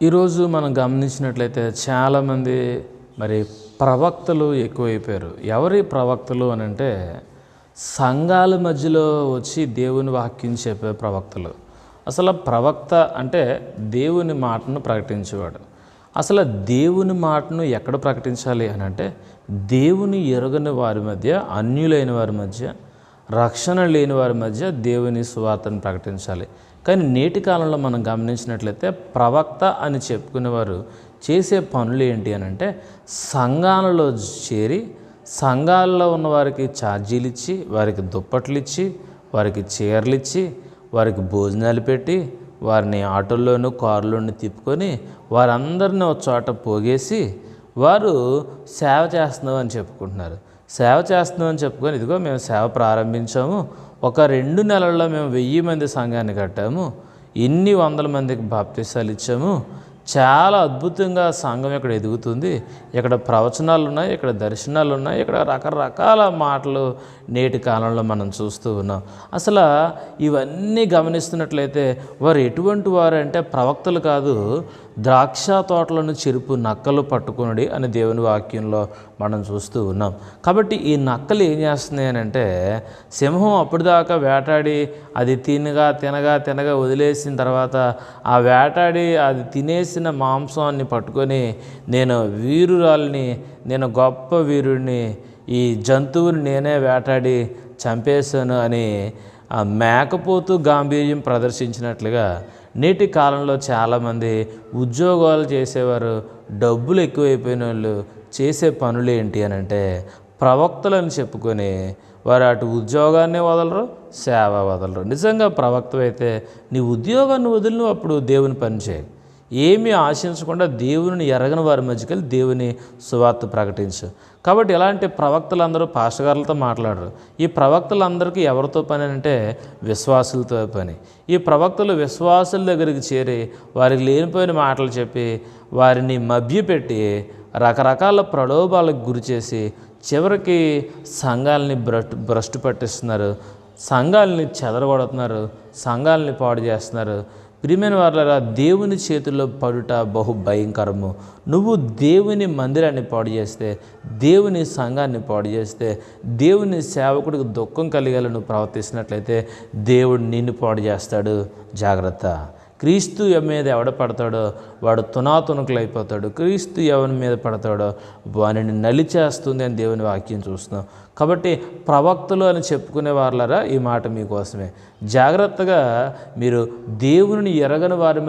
ఈరోజు మనం గమనించినట్లయితే చాలామంది మరి ప్రవక్తలు ఎక్కువైపోయారు. ఎవరి ప్రవక్తలు అని అంటే సంఘాల మధ్యలో వచ్చి దేవుని వాక్యం చెప్పే ప్రవక్తలు. అసలు ప్రవక్త అంటే దేవుని మాటను ప్రకటించేవాడు. అసలు దేవుని మాటను ఎక్కడ ప్రకటించాలి అని అంటే దేవుని ఎరుగని వారి మధ్య, అన్యులైన వారి మధ్య, రక్షణ లేని వారి మధ్య దేవుని సువార్తను ప్రకటించాలి. కానీ నేటి కాలంలో మనం గమనించినట్లయితే ప్రవక్త అని చెప్పుకునేవారు చేసే పనులు ఏంటి అని అంటే సంఘాలలో చేరి సంఘాల్లో ఉన్న వారికి ఛార్జీలు ఇచ్చి, వారికి దుప్పట్లు ఇచ్చి, వారికి చీరలు ఇచ్చి, వారికి భోజనాలు పెట్టి, వారిని ఆటోల్లోనూ కారులోనూ తిప్పుకొని వారందరినీ ఒక చోట పోగేసి వారు సేవ చేస్తున్నాం అని చెప్పుకుంటున్నారు. సేవ చేస్తున్నాం అని చెప్పుకొని ఇదిగో మేము సేవ ప్రారంభించాము, ఒక 2 నెలల్లో మేము 1000 మంది సంఘాన్ని కట్టాము, ఇన్ని 100 మందికి బాప్తీసాలు ఇచ్చాము, చాలా అద్భుతంగా సంఘం ఇక్కడ ఎదుగుతుంది, ఇక్కడ ప్రవచనాలు ఉన్నాయి, ఇక్కడ దర్శనాలు ఉన్నాయి, ఇక్కడ రకరకాల మాటలు నేటి కాలంలో మనం చూస్తూ ఉన్నాం. అసలు ఇవన్నీ గమనిస్తున్నట్లయితే వారు ఎటువంటి వారు అంటే ప్రవక్తలు కాదు, ద్రాక్ష తోటలను చెరుపు నక్కలు పట్టుకునడి అని దేవుని వాక్యంలో మనం చూస్తూ ఉన్నాం. కాబట్టి ఈ నక్కలు ఏం చేస్తున్నాయి అని అంటే సింహం అప్పటిదాకా వేటాడి అది తినగా వదిలేసిన తర్వాత ఆ వేటాడి అది తినేసిన మాంసాన్ని పట్టుకొని నేను వీరురాల్ని, నేను గొప్ప వీరుడిని, ఈ జంతువుని నేనే వేటాడి చంపేశాను అని ఆ మేకపోతు గాంభీర్యం ప్రదర్శించినట్లుగా నేటి కాలంలో చాలామంది ఉద్యోగాలు చేసేవారు, డబ్బులు ఎక్కువైపోయిన వాళ్ళు చేసే పనులు ఏంటి అని అంటే ప్రవక్తలని చెప్పుకొని వారు అటు ఉద్యోగాన్ని వదలరు, సేవ వదలరు. నిజంగా ప్రవక్త అయితే నీ ఉద్యోగాన్ని వదిలిన అప్పుడు దేవుని పని చేయి, ఏమీ ఆశించకుండా దేవుని ఎరగని వారి మధ్యకి వెళ్ళి దేవుని సువార్త ప్రకటించు. కాబట్టి ఇలాంటి ప్రవక్తలందరూ పాస్టర్ గారులతో మాట్లాడరు. ఈ ప్రవక్తలందరికీ ఎవరితో పని అంటే విశ్వాసులతో పని. ఈ ప్రవక్తలు విశ్వాసుల దగ్గరికి చేరి వారికి లేనిపోయిన మాటలు చెప్పి వారిని మభ్యపెట్టి రకరకాల ప్రలోభాలకు గురి చేసి చివరికి సంఘాలని భ్రష్టు పట్టిస్తున్నారు, సంఘాలని చెదరగొడుతున్నారు, సంఘాలని పాడు చేస్తున్నారు. ప్రియమైన వారలారా, దేవుని చేతుల్లో పడుట బహు భయంకరము. నువ్వు దేవుని మందిరాన్ని పాడు చేస్తే, దేవుని సంఘాన్ని పాడు చేస్తే, దేవుని సేవకుడికి దుఃఖం కలిగేలా నువ్వు ప్రవర్తిస్తున్నట్లయితే దేవుడు నిన్ను పాడు చేస్తాడు. జాగ్రత్త. క్రీస్తు మీద ఎవడ పడతాడో వాడు తునాతునకులు అయిపోతాడు, క్రీస్తు ఎవరి మీద పడతాడో వానిని నలిచేస్తుంది అని దేవుని వాక్యం చూస్తున్నాం. కాబట్టి ప్రవక్తలు అని చెప్పుకునే వారులారా, ఈ మాట మీకోసమే. జాగ్రత్తగా మీరు దేవుని ఎరగని వారి